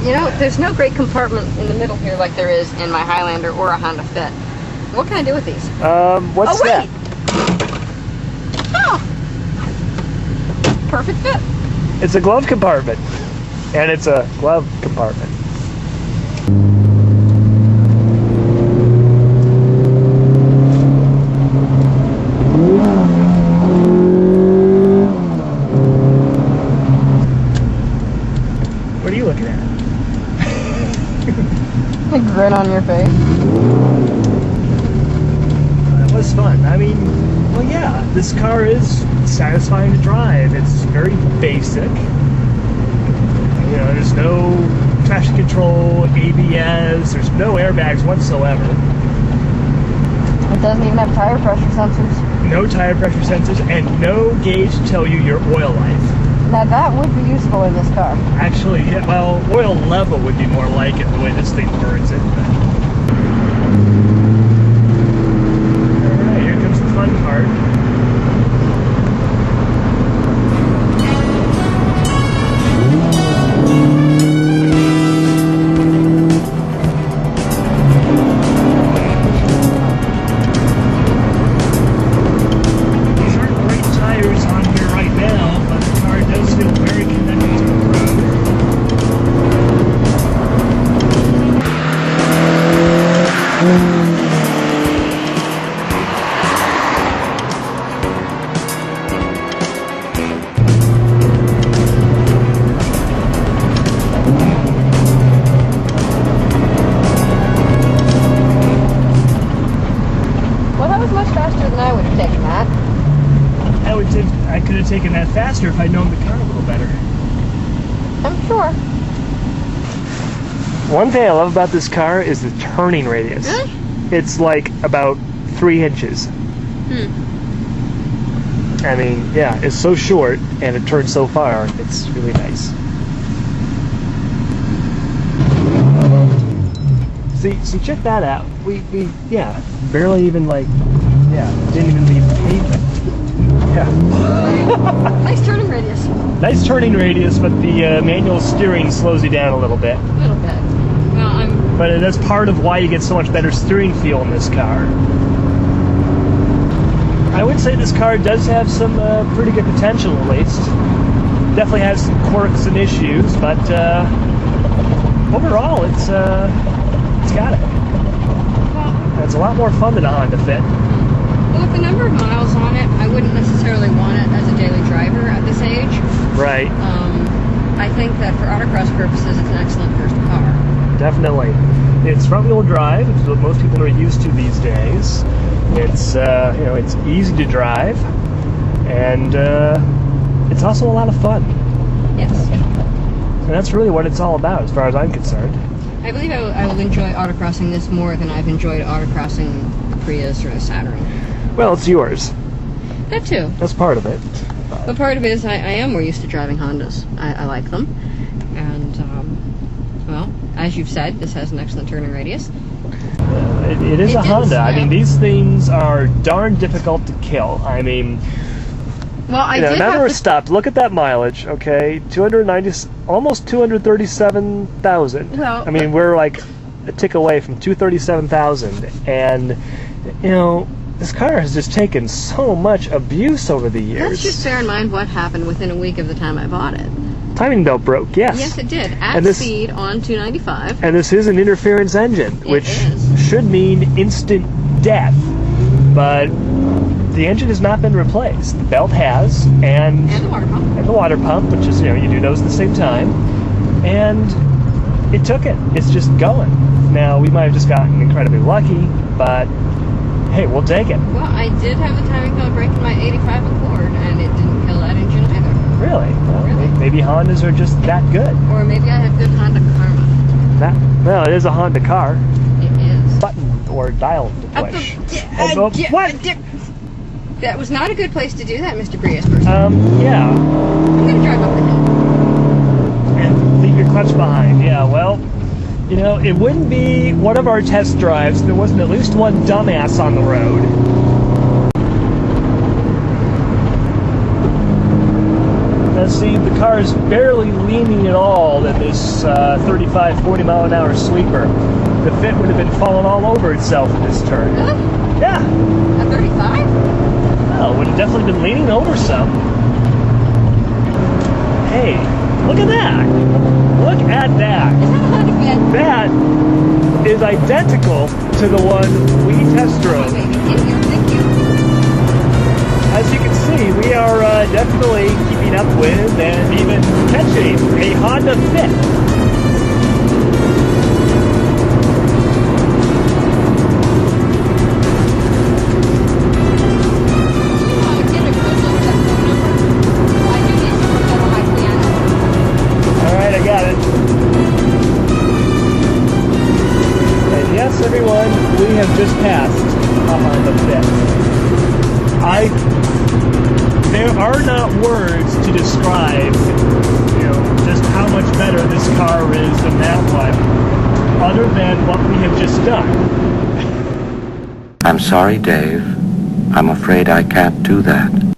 You know, there's no great compartment in the middle here like there is in my Highlander or a Honda Fit. What can I do with these? What's that? Oh! Perfect fit. It's a glove compartment. And it's a glove compartment. What are you looking at? A grin on your face. That was fun. I mean, well, yeah, this car is satisfying to drive. It's very basic. You know, there's no traction control, ABS, there's no airbags whatsoever. It doesn't even have tire pressure sensors. No tire pressure sensors, and no gauge to tell you your oil life. Now that would be useful in this car. Actually, yeah, well, oil level would be more like it, the way this thing burns it. Alright, here comes the fun part. I could have taken that faster if I'd known the car a little better. I'm sure. One thing I love about this car is the turning radius. Really? It's like about 3 inches. I mean, yeah, it's so short and it turns so far. It's really nice. See, check that out. We barely even didn't even leave pavement. Yeah. Nice turning radius. Nice turning radius, but the manual steering slows you down a little bit. A little bit. Well, But that's part of why you get so much better steering feel in this car. I would say this car does have some pretty good potential, at least. Definitely has some quirks and issues, but overall, it's got it. Well, it's a lot more fun than a Honda Fit. Well, with the number of miles on it, I wouldn't necessarily want it as a daily driver at this age. Right. I think that for autocross purposes, it's an excellent first car. Definitely. It's front-wheel drive, which is what most people are used to these days. It's it's easy to drive, and it's also a lot of fun. Yes. And that's really what it's all about, as far as I'm concerned. I believe I will enjoy autocrossing this more than I've enjoyed autocrossing the Prius or the Saturn. Well, it's yours. That too. That's part of it. But part of it is I am more used to driving Hondas. I like them. And, well, as you've said, this has an excellent turning radius. It is a Honda. Yeah. I mean, these things are darn difficult to kill. I mean, well, I did now we're stopped. Look at that mileage, okay? 290, almost 237,000. Well, I mean, we're like a tick away from 237,000, and this car has just taken so much abuse over the years. Let's just bear in mind what happened within a week of the time I bought it. Timing belt broke, yes. Yes, it did. At speed on 295. And this is an interference engine, which should mean instant death. But the engine has not been replaced. The belt has, and the water pump. And the water pump, which is, you do those at the same time. And it took it. It's just going. Now, we might have just gotten incredibly lucky, but hey, we'll take it. Well, I did have the timing belt break in my 85 Accord, and it didn't kill that engine either. Really? Well, really? Maybe Hondas are just that good. Or maybe I have good Honda karma. Well, it is a Honda car. It is. Button or dial to push. What? That was not a good place to do that, Mr. Prius person. Yeah. I'm going to drive up the hill. And leave your clutch behind. Yeah, well, it wouldn't be one of our test drives if there wasn't at least one dumbass on the road. see the car is barely leaning at all in this 35, 40 mile an hour sweeper. The fit would have been falling all over itself in this turn. Really? Yeah. At 35? Oh, would have definitely been leaning over some. Hey, look at that. Look at that. Is that a Honda Fit? That is identical to the one we test drove. Oh, baby. In here. Thank you. As you can see, we are definitely keeping up with and even catching a Honda Fit. Alright, I got it. And yes, everyone, we have just passed a Honda Fit. There are not words to describe, just how much better this car is than that one, other than what we have just done. I'm sorry, Dave. I'm afraid I can't do that.